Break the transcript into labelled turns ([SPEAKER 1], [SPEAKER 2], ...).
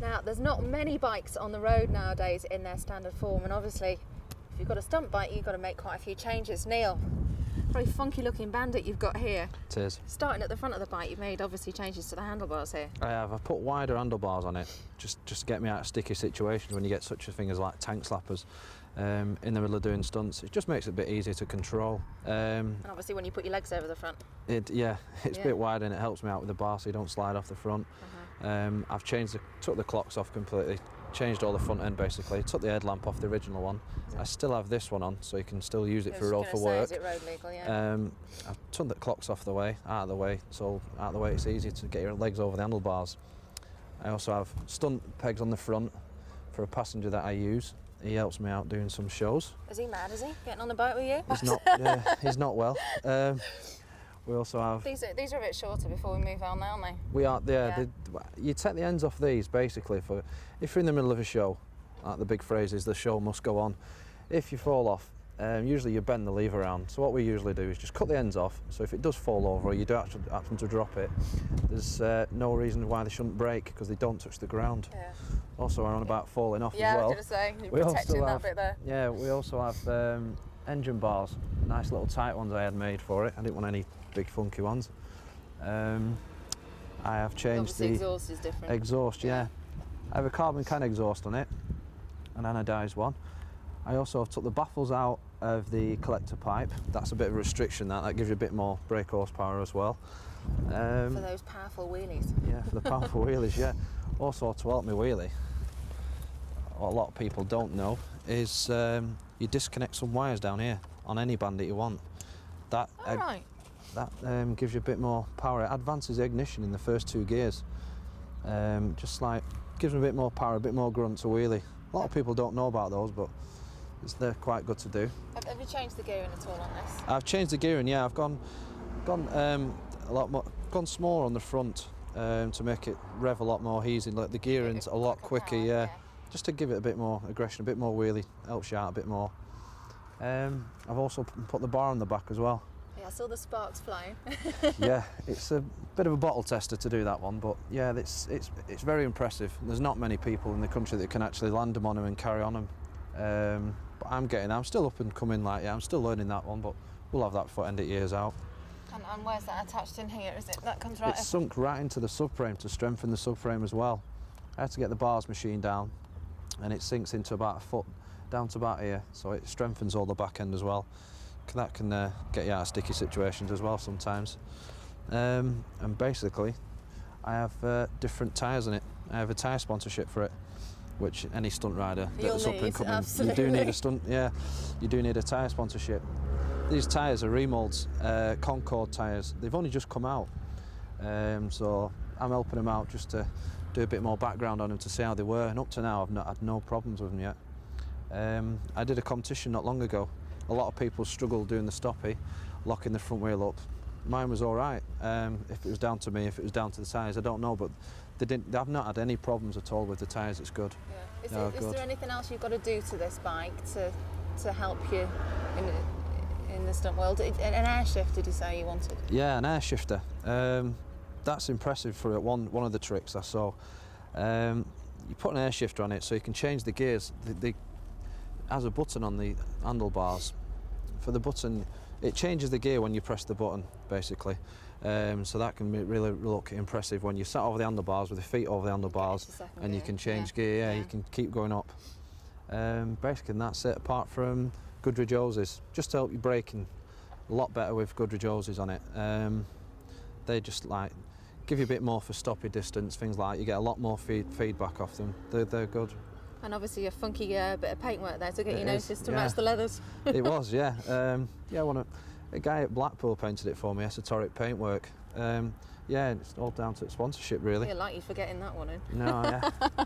[SPEAKER 1] Now, there's not many bikes on the road nowadays in their standard form, and obviously, if you've got a stunt bike, you've got to make quite a few changes. Neil, very funky looking Bandit you've got here.
[SPEAKER 2] It is.
[SPEAKER 1] Starting at the front of the bike, you've made obviously changes to the handlebars here.
[SPEAKER 2] I have. I've put wider handlebars on it, just to get me out of sticky situations when you get such a thing as like tank slappers in the middle of doing stunts. It just makes it a bit easier to control.
[SPEAKER 1] And obviously when you put your legs over the front.
[SPEAKER 2] It's a bit wider and it helps me out with the bar so you don't slide off the front. I've took the clocks off completely, changed all the front end basically, took the headlamp off the original one. I still have this one on so you can still use it for road for work.
[SPEAKER 1] Is it road legal, yeah?
[SPEAKER 2] I've took the clocks off the way, out of the way, so out of the way it's easy to get your legs over the handlebars. I also have stunt pegs on the front for a passenger that I use. He helps me out doing some shows.
[SPEAKER 1] Is he mad, is he? Getting on the bike with you?
[SPEAKER 2] He's not, he's not well. We also have...
[SPEAKER 1] These are a bit shorter before we move on, aren't they?
[SPEAKER 2] We are, yeah. You take the ends off these basically for if you're in the middle of a show, like the big phrase is the show must go on. If you fall off, usually you bend the lever around. So what we usually do is just cut the ends off, so if it does fall over or you do happen to drop it, there's no reason why they shouldn't break because they don't touch the ground. Yeah. Also, we're on about falling off as well.
[SPEAKER 1] Yeah, I was going to say, you're protecting that bit there.
[SPEAKER 2] Yeah, we also have engine bars, nice little tight ones I had made for it. I didn't want any big funky ones. I have changed the
[SPEAKER 1] exhaust is different.
[SPEAKER 2] Exhaust, yeah. I have a carbon can exhaust on it, an anodised one. I also took the baffles out of the collector pipe. That's a bit of a restriction, that gives you a bit more brake horsepower as well.
[SPEAKER 1] For those powerful wheelies.
[SPEAKER 2] Yeah, for the powerful wheelies, yeah. Also to help me wheelie, what a lot of people don't know is you disconnect some wires down here on any Bandit you want. That gives you a bit more power. It advances the ignition in the first 2 gears. Just like gives them a bit more power, a bit more grunt to wheelie. A lot of people don't know about those, but they're quite good to do.
[SPEAKER 1] Have you changed the gearing at all on this?
[SPEAKER 2] I've changed the gearing, yeah. I've gone a lot more, gone smaller on the front to make it rev a lot more easy. Like the gearing's a lot quicker, yeah. Just to give it a bit more aggression, a bit more wheelie, helps you out a bit more. I've also put the bar on the back as well.
[SPEAKER 1] Yeah, I saw the sparks flying.
[SPEAKER 2] Yeah, it's a bit of a bottle tester to do that one, but yeah, it's very impressive. There's not many people in the country that can actually land them on them and carry on them. But I'm still up and coming, like, yeah, I'm still learning that one, but we'll have that foot end at years out.
[SPEAKER 1] And where's that attached in here? Is it that comes right?
[SPEAKER 2] It's sunk right into the subframe to strengthen the subframe as well. I had to get the bars machine down, and it sinks into about a foot down to about here, so it strengthens all the back end as well. That can get you out of sticky situations as well sometimes. And basically, I have different tyres in it. I have a tyre sponsorship for it, which any stunt rider that's up and coming, you do need a stunt. Yeah, you do need a tyre sponsorship. These tyres are remolds, Concorde Tires. They've only just come out, so I'm helping them out just to do a bit more background on them to see how they were. And up to now, I've not had no problems with them yet. I did a competition not long ago. A lot of people struggle doing the stoppie, locking the front wheel up. Mine was all right. If it was down to me, if it was down to the tyres, I don't know, but I've not had any problems at all with the tyres. It's good.
[SPEAKER 1] Yeah. Is there anything else you've got to do to this bike to help you in the stunt world? An air shift, did you say you wanted? Yeah,
[SPEAKER 2] an air shifter. That's impressive for one of the tricks I saw. You put an air shifter on it so you can change the gears. It has a button on the handlebars. For the button, it changes the gear when you press the button, basically. So that can really look impressive when you sat over the handlebars with your feet over the handlebars, and you can change gear. Yeah, you can keep going up. Basically, that's it. Apart from Goodrich hoses, just to help you braking a lot better with Goodrich hoses on it. They just like give you a bit more for stoppy distance, things like you get a lot more feedback off them. They're good.
[SPEAKER 1] And obviously a funky bit of paintwork there to get you noticed to match the leathers.
[SPEAKER 2] It was, yeah. Yeah, a guy at Blackpool painted it for me, esoteric paintwork. Yeah, it's all down to sponsorship, really.
[SPEAKER 1] I feel like you're forgetting that one in.
[SPEAKER 2] No, yeah.